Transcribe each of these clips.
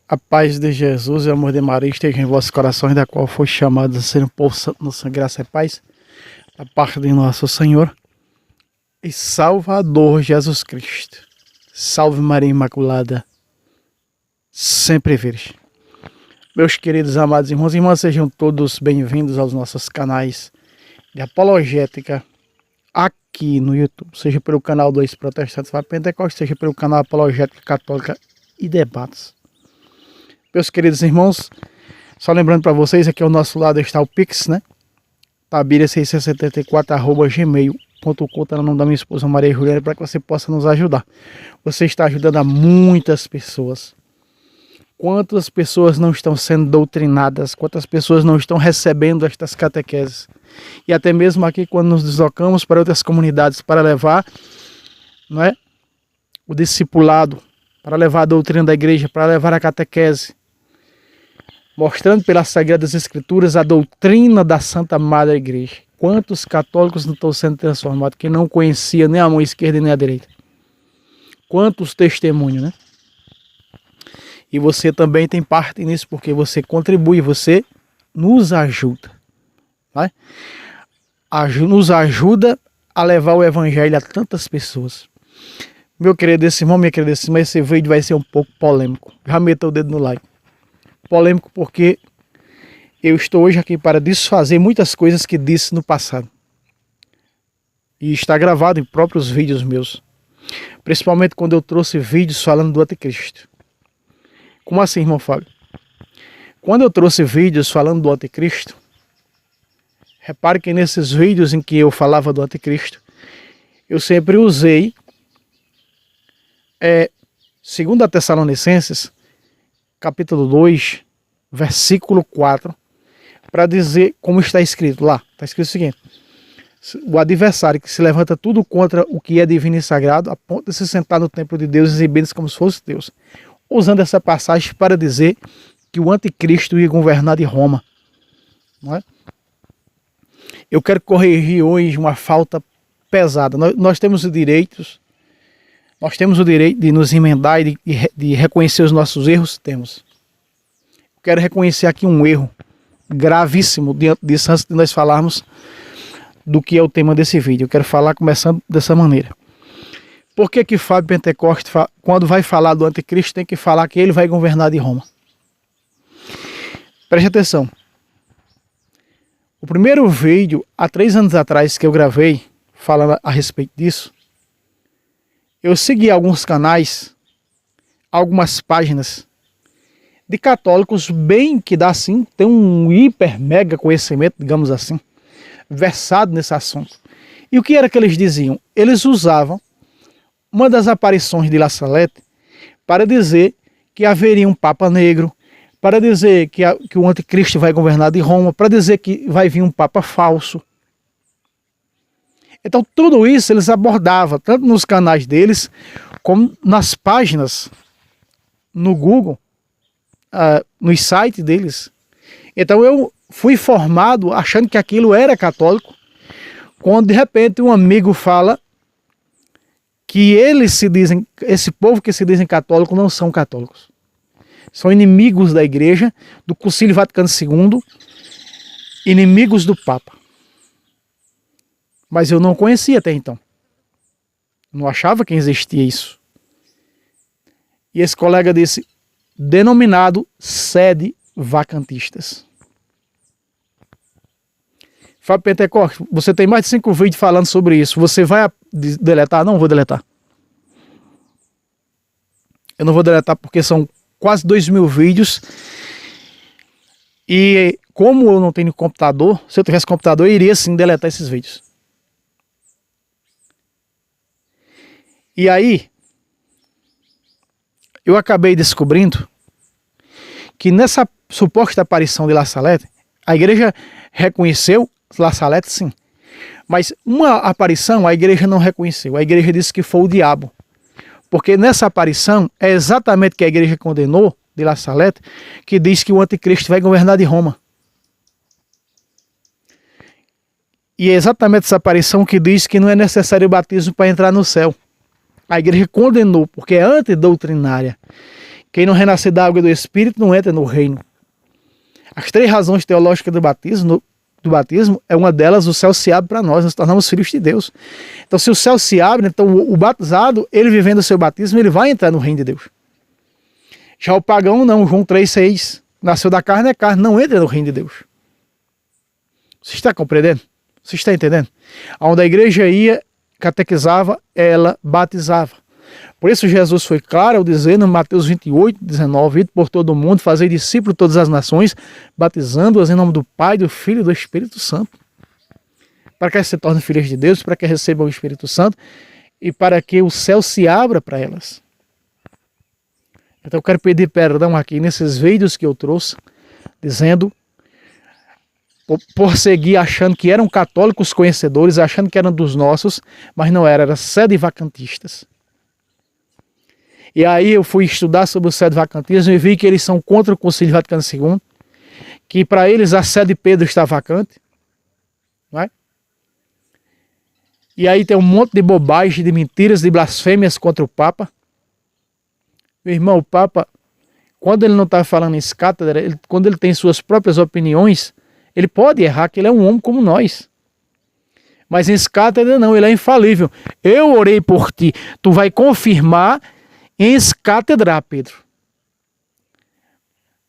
A paz de Jesus e o amor de Maria esteja em vossos corações, da qual foi chamado a ser um povo santo, nossa graça e paz, da parte de nosso Senhor e Salvador Jesus Cristo. Salve Maria Imaculada, sempre virgem. Meus queridos amados irmãos e irmãs, sejam todos bem-vindos aos nossos canais de apologética aqui no YouTube, seja pelo canal 2 Protestantes para Pentecostes, seja pelo canal Apologética Católica e Debates. Meus queridos irmãos, só lembrando para vocês, aqui ao nosso lado está o Pix, né? Tabiria674@gmail.com, tá no nome da minha esposa Maria Juliana, para que você possa nos ajudar. Você está ajudando a muitas pessoas. Quantas pessoas não estão sendo doutrinadas, quantas pessoas não estão recebendo estas catequeses. E até mesmo aqui, quando nos deslocamos para outras comunidades para levar, não é, o discipulado, para levar a doutrina da igreja, para levar a catequese, mostrando pelas Sagradas Escrituras a doutrina da Santa Madre Igreja. Quantos católicos não estão sendo transformados, que não conhecia nem a mão esquerda nem a direita. Quantos testemunhos, né? E você também tem parte nisso, porque você contribui, você nos ajuda. Vai? Nos ajuda a levar o evangelho a tantas pessoas. Meu querido irmão, minha querida irmã, esse vídeo vai ser um pouco polêmico. Já meta o dedo no like. Polêmico porque eu estou hoje aqui para desfazer muitas coisas que disse no passado. E está gravado em próprios vídeos meus. Principalmente quando eu trouxe vídeos falando do anticristo. Como assim, irmão Fábio? Quando eu trouxe vídeos falando do anticristo, repare que nesses vídeos em que eu falava do anticristo, eu sempre usei 2 Tessalonicenses, capítulo 2, versículo 4, para dizer como está escrito lá. Está escrito o seguinte: o adversário que se levanta tudo contra o que é divino e sagrado, a ponto de se sentar no templo de Deus exibindo-se como se fosse Deus. Usando essa passagem para dizer que o anticristo ia governar de Roma. Não é? Eu quero corrigir hoje uma falta pesada. Nós temos o direito de nos emendar e de reconhecer os nossos erros. Temos. Eu quero reconhecer aqui um erro gravíssimo diante disso, antes de nós falarmos do que é o tema desse vídeo. Eu quero falar começando dessa maneira. Por que Fábio Pentecostes, quando vai falar do anticristo, tem que falar que ele vai governar de Roma? Preste atenção. O primeiro vídeo, há 3 anos atrás, que eu gravei, falando a respeito disso, eu segui alguns canais, algumas páginas de católicos bem que dá assim, tem um hiper mega conhecimento, digamos assim, versado nesse assunto. E o que era que eles diziam? Eles usavam uma das aparições de La Salette para dizer que haveria um Papa Negro, para dizer que o anticristo vai governar de Roma, para dizer que vai vir um Papa falso. Então tudo isso eles abordavam, tanto nos canais deles, como nas páginas, no Google, nos sites deles. Então eu fui formado achando que aquilo era católico, quando de repente um amigo fala que eles se dizem, esse povo que se dizem católico não são católicos. São inimigos da igreja, do Concílio Vaticano II, inimigos do Papa. Mas eu não conhecia até então. Não achava que existia isso. E esse colega disse, denominado sede vacantistas. Fábio Pentecostes, você tem mais de 5 vídeos falando sobre isso. Você vai deletar? Não vou deletar. Eu não vou deletar porque são quase 2.000 vídeos. E como eu não tenho computador, se eu tivesse computador, eu iria sim deletar esses vídeos. E aí, eu acabei descobrindo que nessa suposta aparição de La Salette, a igreja reconheceu La Salette, sim. Mas uma aparição a igreja não reconheceu. A igreja disse que foi o diabo. Porque nessa aparição é exatamente o que a igreja condenou de La Salette, que diz que o anticristo vai governar de Roma. E é exatamente essa aparição que diz que não é necessário batismo para entrar no céu. A igreja condenou, porque é antidoutrinária. Quem não renascer da água e do Espírito não entra no reino. As 3 razões teológicas do batismo é uma delas, o céu se abre para nós tornamos filhos de Deus. Então, se o céu se abre, então o batizado, ele vivendo o seu batismo, ele vai entrar no reino de Deus. Já o pagão não, João 3,6, nasceu da carne é carne, não entra no reino de Deus. Você está compreendendo? Você está entendendo? Onde a igreja ia, catequizava, ela batizava. Por isso Jesus foi claro ao dizer no Mateus 28:19, ide por todo o mundo, fazei discípulos de todas as nações, batizando-as em nome do Pai, do Filho e do Espírito Santo. Para que elas se tornem filhas de Deus, para que recebam o Espírito Santo e para que o céu se abra para elas. Então eu quero pedir perdão aqui nesses vídeos que eu trouxe, dizendo, por seguir achando que eram católicos conhecedores, achando que eram dos nossos, mas não eram sedevacantistas. E aí eu fui estudar sobre o sedevacantismo e vi que eles são contra o Concílio Vaticano II, que para eles a sé de Pedro está vacante. Não é? E aí tem um monte de bobagem, de mentiras, de blasfêmias contra o Papa. Meu irmão, o Papa, quando ele não está falando em cátedra, quando ele tem suas próprias opiniões, ele pode errar, que ele é um homem como nós. Mas em cátedra não, ele é infalível. Eu orei por ti, tu vai confirmar em cátedra, Pedro.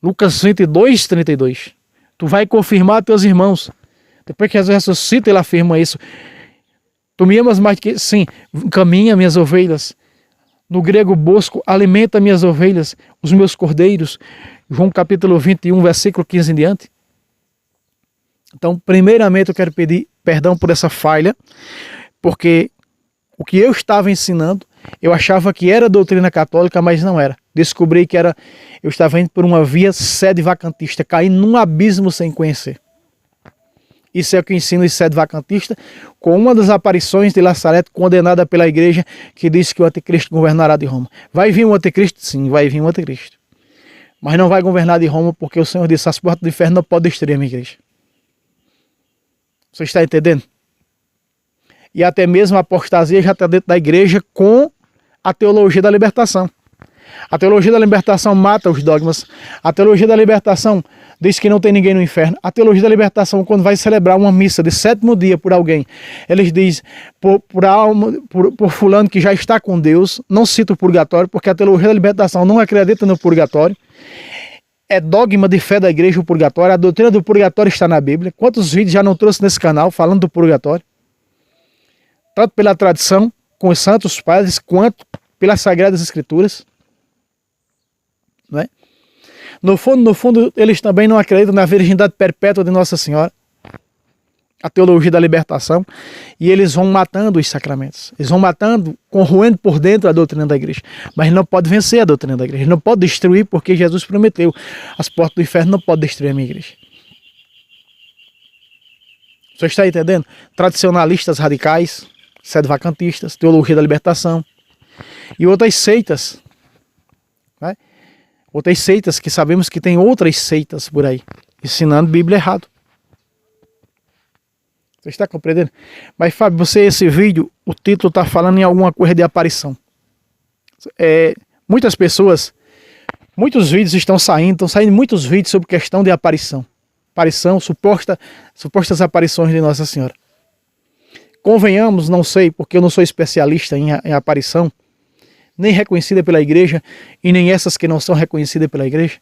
Lucas 22:32. Tu vai confirmar a teus irmãos. Depois que Jesus ressuscita, ele afirma isso. Tu me amas mais que... Sim, caminha minhas ovelhas. No grego, bosco, alimenta minhas ovelhas, os meus cordeiros. João capítulo 21, versículo 15 em diante. Então, primeiramente, eu quero pedir perdão por essa falha, porque o que eu estava ensinando, eu achava que era doutrina católica, mas não era. Descobri que eu estava indo por uma via sedevacantista, caí num abismo sem conhecer. Isso é o que ensina o sedevacantista, com uma das aparições de Lazareto, condenada pela igreja, que disse que o anticristo governará de Roma. Vai vir um anticristo? Sim, vai vir um anticristo. Mas não vai governar de Roma, porque o Senhor disse, as portas do inferno não podem destruir a minha igreja. Você está entendendo? E até mesmo a apostasia já está dentro da igreja com a teologia da libertação. A teologia da libertação mata os dogmas. A teologia da libertação diz que não tem ninguém no inferno. A teologia da libertação, quando vai celebrar uma missa de 7º dia por alguém, eles dizem por fulano que já está com Deus, não cita o purgatório, porque a teologia da libertação não acredita no purgatório. É dogma de fé da igreja o purgatório. A doutrina do purgatório está na Bíblia. Quantos vídeos já não trouxe nesse canal falando do purgatório? Tanto pela tradição, com os santos padres, quanto pelas Sagradas Escrituras. Não é? No fundo, eles também não acreditam na virgindade perpétua de Nossa Senhora, a teologia da libertação, e eles vão matando os sacramentos. Eles vão matando, corroendo por dentro a doutrina da igreja. Mas não pode vencer a doutrina da igreja. Não pode destruir, porque Jesus prometeu. As portas do inferno não podem destruir a minha igreja. Você está entendendo? Tradicionalistas radicais, sedevacantistas, teologia da libertação e outras seitas, né? Outras seitas que sabemos que tem outras seitas por aí, ensinando Bíblia errado. Você está compreendendo? Mas Fábio, esse vídeo, o título está falando em alguma coisa de aparição. Muitas pessoas, muitos vídeos estão saindo muitos vídeos sobre questão de aparição. Aparição, supostas aparições de Nossa Senhora. Convenhamos, não sei, porque eu não sou especialista em aparição, nem reconhecida pela igreja, e nem essas que não são reconhecidas pela igreja.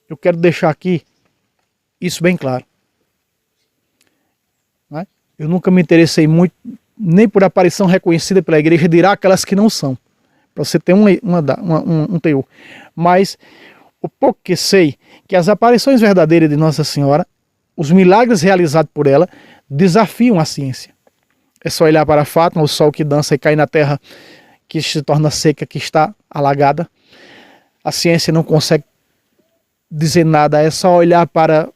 Eu quero deixar aqui isso bem claro. Não é? Eu nunca me interessei muito, nem por aparição reconhecida pela igreja, dirá aquelas que não são, para você ter um teor. Mas o pouco que sei, que as aparições verdadeiras de Nossa Senhora, os milagres realizados por ela, desafiam a ciência. É só olhar para Fátima, o sol que dança e cai na terra, que se torna seca, que está alagada. A ciência não consegue dizer nada, é só olhar para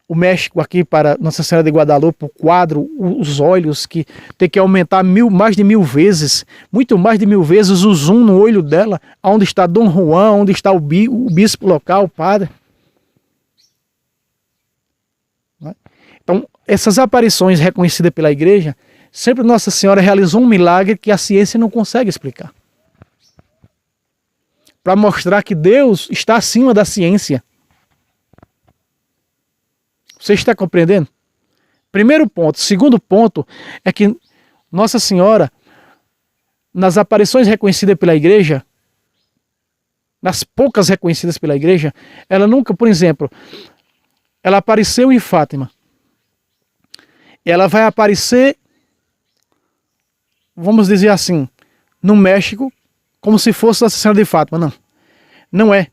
o México aqui, para Nossa Senhora de Guadalupe, o quadro, os olhos, que tem que aumentar mais de 1000 vezes, muito mais de 1000 vezes o zoom no olho dela, onde está Dom Juan, onde está o bispo local, o padre. Então, essas aparições reconhecidas pela igreja, sempre Nossa Senhora realizou um milagre que a ciência não consegue explicar. para mostrar que Deus está acima da ciência. Você está compreendendo? Primeiro ponto. Segundo ponto é que Nossa Senhora, nas aparições reconhecidas pela igreja, nas poucas reconhecidas pela igreja, ela nunca, por exemplo, ela apareceu em Fátima. Ela vai aparecer, vamos dizer assim, no México, como se fosse Nossa Senhora de Fátima. Não, não é.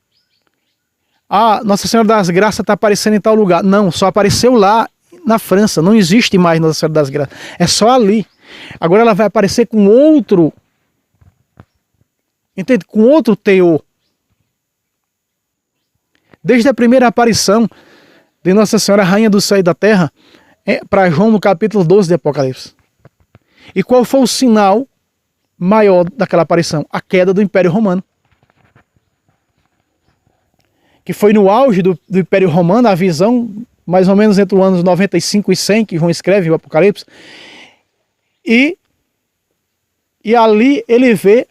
Ah, Nossa Senhora das Graças está aparecendo em tal lugar. Não, só apareceu lá na França. Não existe mais Nossa Senhora das Graças. É só ali. Agora ela vai aparecer com outro, entende? Com outro teor. Desde a primeira aparição de Nossa Senhora Rainha do Céu e da Terra, para João no capítulo 12 de Apocalipse. E qual foi o sinal maior daquela aparição? A queda do Império Romano. Que foi no auge do Império Romano, a visão, mais ou menos entre os anos 95 e 100, que João escreve o Apocalipse. E ali ele vê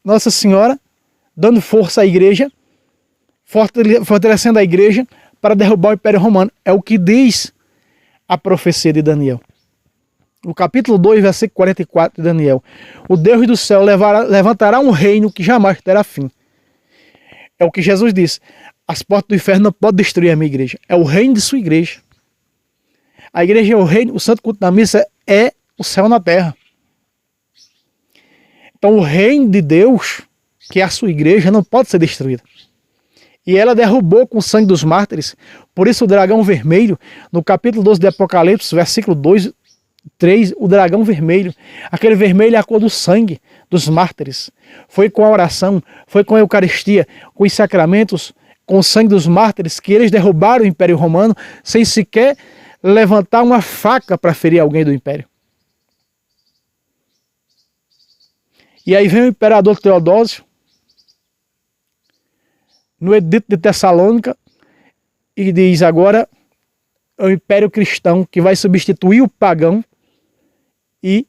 Nossa Senhora dando força à igreja, fortalecendo a igreja para derrubar o Império Romano. É o que diz a profecia de Daniel. No capítulo 2, versículo 44 de Daniel. O Deus do céu levantará um reino que jamais terá fim. É o que Jesus disse. As portas do inferno não podem destruir a minha igreja. É o reino de sua igreja. A igreja é o reino, o santo culto da missa é o céu na terra. Então o reino de Deus, que é a sua igreja, não pode ser destruído. E ela derrubou com o sangue dos mártires. Por isso o dragão vermelho, no capítulo 12 de Apocalipse, versículo 2, 3, o dragão vermelho. Aquele vermelho é a cor do sangue dos mártires. Foi com a oração, foi com a Eucaristia, com os sacramentos, com o sangue dos mártires, que eles derrubaram o Império Romano sem sequer levantar uma faca para ferir alguém do Império. E aí vem o imperador Teodósio, no edito de Tessalônica, e diz agora é o Império Cristão que vai substituir o pagão e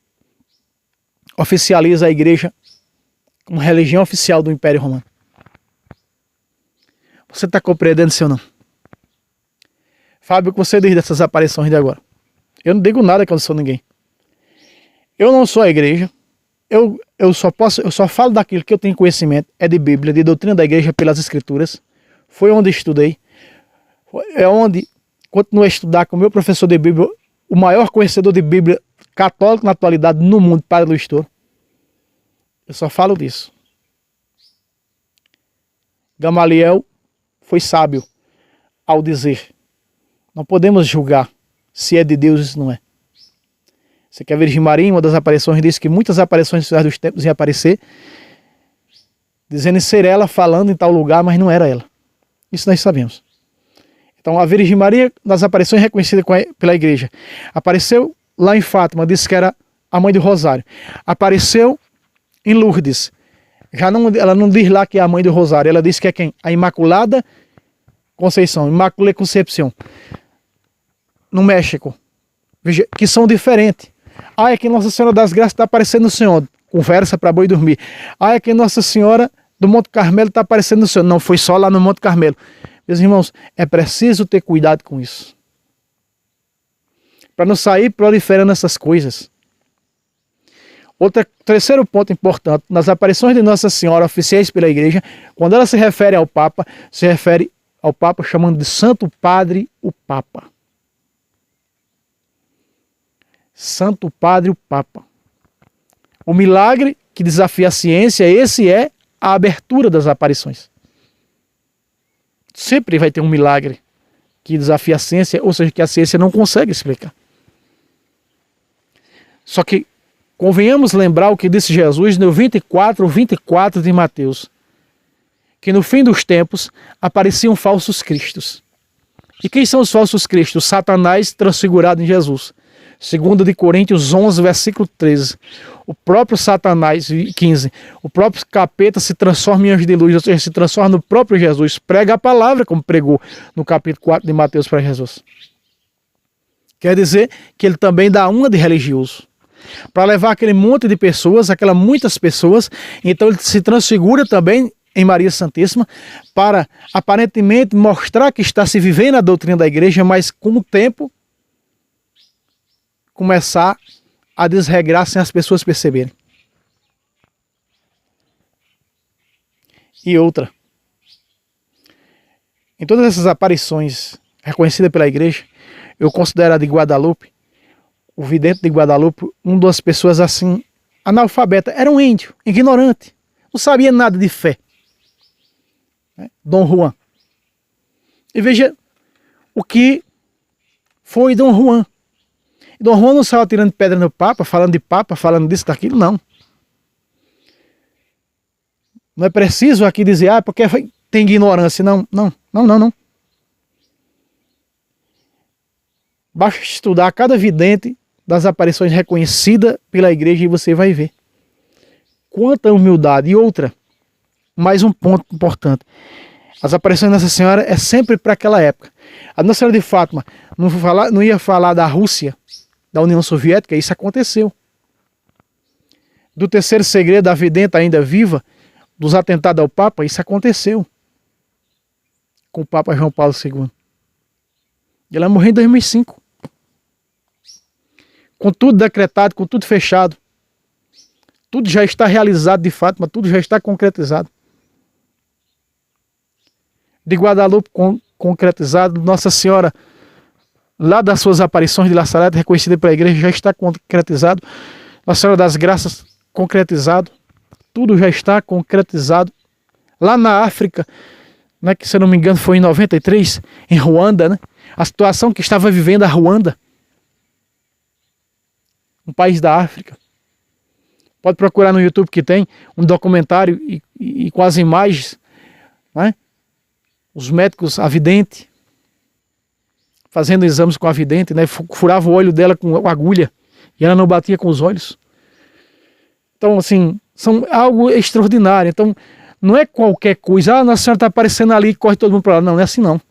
oficializa a igreja como religião oficial do Império Romano. Você está compreendendo, sim ou não? Fábio, o que você diz dessas aparições de agora? Eu não digo nada que eu não sou ninguém. Eu não sou a igreja. Eu só falo daquilo que eu tenho conhecimento. É de Bíblia, de doutrina da igreja pelas Escrituras. Foi onde estudei. É onde continuo a estudar com o meu professor de Bíblia, o maior conhecedor de Bíblia católico na atualidade no mundo, Padre Luiz Toro. Eu só falo disso. Gamaliel foi sábio ao dizer: não podemos julgar se é de Deus ou se não é. Você quer a Virgem Maria, em uma das aparições, disse que muitas aparições dos tempos iam aparecer, dizendo ser ela falando em tal lugar, mas não era ela. Isso nós sabemos. Então a Virgem Maria, nas aparições reconhecidas pela igreja, apareceu lá em Fátima, disse que era a mãe do Rosário. Apareceu em Lourdes. Ela não diz lá que é a mãe do Rosário, ela diz que é quem? A Imaculada Conceição, Immaculée Concepción. No México. Veja, que são diferentes. Ah, é que Nossa Senhora das Graças está aparecendo no Senhor. Conversa para boi dormir. Ah, é que Nossa Senhora do Monte Carmelo está aparecendo no Senhor. Não, foi só lá no Monte Carmelo. Meus irmãos, é preciso ter cuidado com isso. Para não sair proliferando essas coisas. Terceiro ponto importante, nas aparições de Nossa Senhora oficiais pela igreja, quando ela se refere ao Papa, se refere ao Papa chamando de Santo Padre o Papa. Santo Padre o Papa. O milagre que desafia a ciência, esse é a abertura das aparições. Sempre vai ter um milagre que desafia a ciência, ou seja, que a ciência não consegue explicar. Só que convenhamos lembrar o que disse Jesus no 24 de Mateus, que no fim dos tempos apareciam falsos cristos. E quem são os falsos cristos? Satanás transfigurado em Jesus. 2 Coríntios 11, versículo 13. O próprio Satanás, 15. O próprio capeta se transforma em anjo de luz, ou seja, se transforma no próprio Jesus. Prega a palavra, como pregou no capítulo 4 de Mateus para Jesus. Quer dizer que ele também dá uma de religioso. Para levar aquele monte de pessoas, muitas pessoas, então ele se transfigura também em Maria Santíssima, para aparentemente mostrar que está se vivendo a doutrina da igreja, mas com o tempo começar a desregrar sem as pessoas perceberem. E outra, em todas essas aparições reconhecidas pela igreja, eu considero a de Guadalupe, o vidente de Guadalupe, uma das pessoas assim, analfabeta, era um índio, ignorante, não sabia nada de fé. Dom Juan. E veja o que foi Dom Juan. Dom Juan não saiu tirando pedra no Papa, falando disso, daquilo, não. Não é preciso aqui dizer, porque tem ignorância. Não. Basta estudar cada vidente das aparições reconhecidas pela igreja e você vai ver. Quanta humildade. E outra, mais um ponto importante. As aparições de Nossa Senhora é sempre para aquela época. A Nossa Senhora de Fátima não ia falar da Rússia, da União Soviética, isso aconteceu. Do terceiro segredo da vidente ainda viva, dos atentados ao Papa, isso aconteceu. Com o Papa João Paulo II. E ela morreu em 2005. Com tudo decretado, com tudo fechado. Tudo já está realizado de Fátima, tudo já está concretizado. De Guadalupe concretizado, Nossa Senhora, lá das suas aparições de La Salete, reconhecida pela igreja, já está concretizado. Nossa Senhora das Graças, concretizado. Tudo já está concretizado. Lá na África, né, que se eu não me engano foi em 93, em Ruanda, né, a situação que estava vivendo a Ruanda, um país da África. Pode procurar no YouTube que tem um documentário e com as imagens, né? Os médicos, a vidente, fazendo exames com a vidente, né? Furava o olho dela com agulha e ela não batia com os olhos. Então, assim, são algo extraordinário. Então, não é qualquer coisa. Nossa Senhora está aparecendo ali e corre todo mundo para lá. Não é assim, não.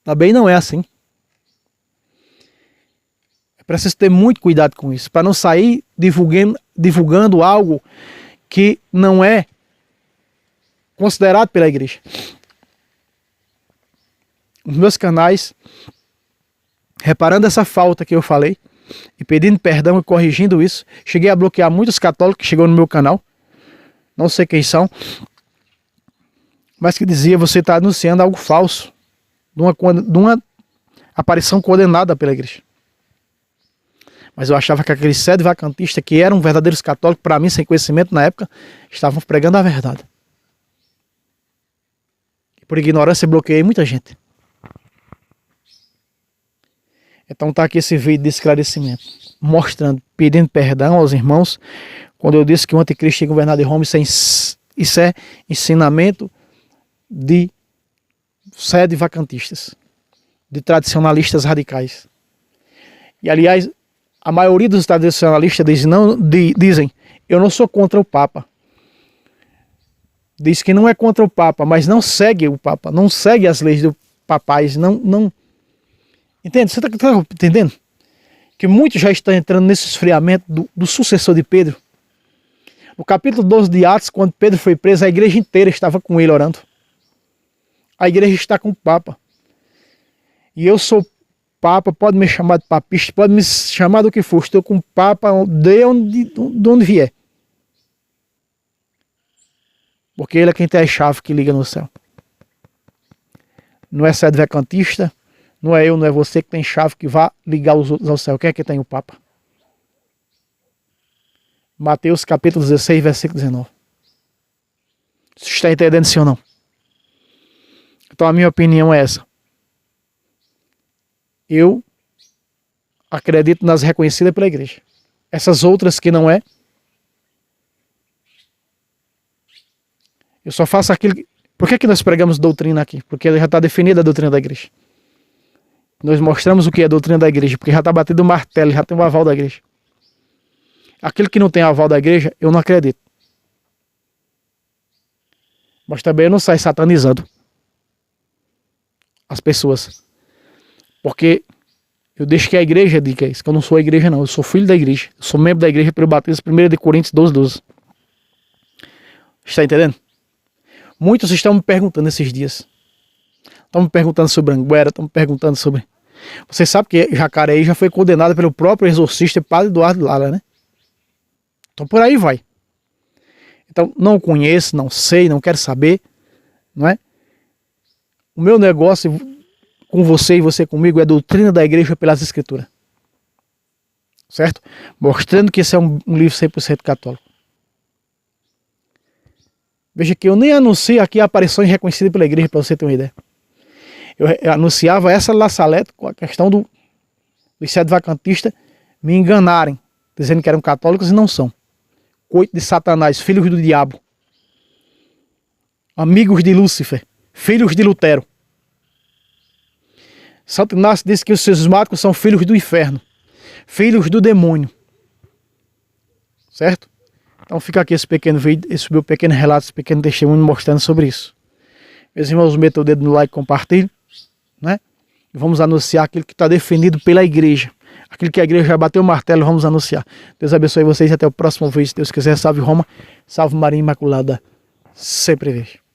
Também não é assim. Preciso ter muito cuidado com isso, para não sair divulgando algo que não é considerado pela igreja. Os meus canais, reparando essa falta que eu falei, e pedindo perdão e corrigindo isso, cheguei a bloquear muitos católicos que chegou no meu canal, não sei quem são, mas que dizia, você está anunciando algo falso, de uma aparição condenada pela igreja. Mas eu achava que aqueles sedevacantistas, que eram verdadeiros católicos, para mim, sem conhecimento na época, estavam pregando a verdade. E por ignorância, bloqueei muita gente. Então está aqui esse vídeo de esclarecimento, mostrando, pedindo perdão aos irmãos, quando eu disse que o anticristo tinha governado em Roma, isso é ensinamento de sedevacantistas, de tradicionalistas radicais. E aliás, a maioria dos tradicionalistas dizem, eu não sou contra o Papa. Diz que não é contra o Papa, mas não segue o Papa, não segue as leis do papais, não. Entende? Você está entendendo? Que muitos já estão entrando nesse esfriamento do sucessor de Pedro. No capítulo 12 de Atos, quando Pedro foi preso, a igreja inteira estava com ele orando. A igreja está com o Papa. E eu sou Papa, pode me chamar de papista, pode me chamar do que for, estou com o Papa de onde vier. Porque ele é quem tem a chave que liga no céu. Não é sedevacantista, não é eu, não é você que tem chave que vá ligar os outros ao céu. Quem é que tem o Papa? Mateus capítulo 16, versículo 19. Você está entendendo sim ou não? Então a minha opinião é essa. Eu acredito nas reconhecidas pela igreja. Essas outras que não é, eu só faço aquilo. Por que nós pregamos doutrina aqui? Porque já está definida a doutrina da igreja. Nós mostramos o que é a doutrina da igreja, porque já está batido o martelo, já tem o aval da igreja. Aquilo que não tem aval da igreja, eu não acredito. Mas também eu não saio satanizando as pessoas. Porque eu deixo que a igreja diga isso, que eu não sou a igreja não, eu sou filho da igreja. Eu sou membro da igreja pelo batismo, 1 Coríntios 12, 12. Está entendendo? Muitos estão me perguntando esses dias. Estão me perguntando sobre Anguera, estão me perguntando sobre... Você sabe que Jacareí já foi condenado pelo próprio exorcista Padre Eduardo Lara, né? Então por aí vai. Então não conheço, não sei, não quero saber, não é? O meu negócio com você e você comigo é a doutrina da igreja pelas escrituras. Certo? Mostrando que esse é um livro 100% católico. Veja que eu nem anuncio aqui aparições reconhecidas pela igreja, para você ter uma ideia. Eu anunciava essa laçaleta com a questão dos sedevacantistas me enganarem, dizendo que eram católicos e não são. Coito de Satanás, filhos do diabo. Amigos de Lúcifer, filhos de Lutero. Santo Inácio disse que os cismáticos são filhos do inferno, filhos do demônio. Certo? Então fica aqui esse pequeno vídeo, esse meu pequeno relato, esse pequeno testemunho mostrando sobre isso. Meus irmãos, metam o dedo no like, compartilhem, né? E vamos anunciar aquilo que está defendido pela igreja. Aquilo que a igreja já bateu o martelo, vamos anunciar. Deus abençoe vocês e até o próximo vídeo. Se Deus quiser, salve Roma, salve Maria Imaculada, sempre vejo.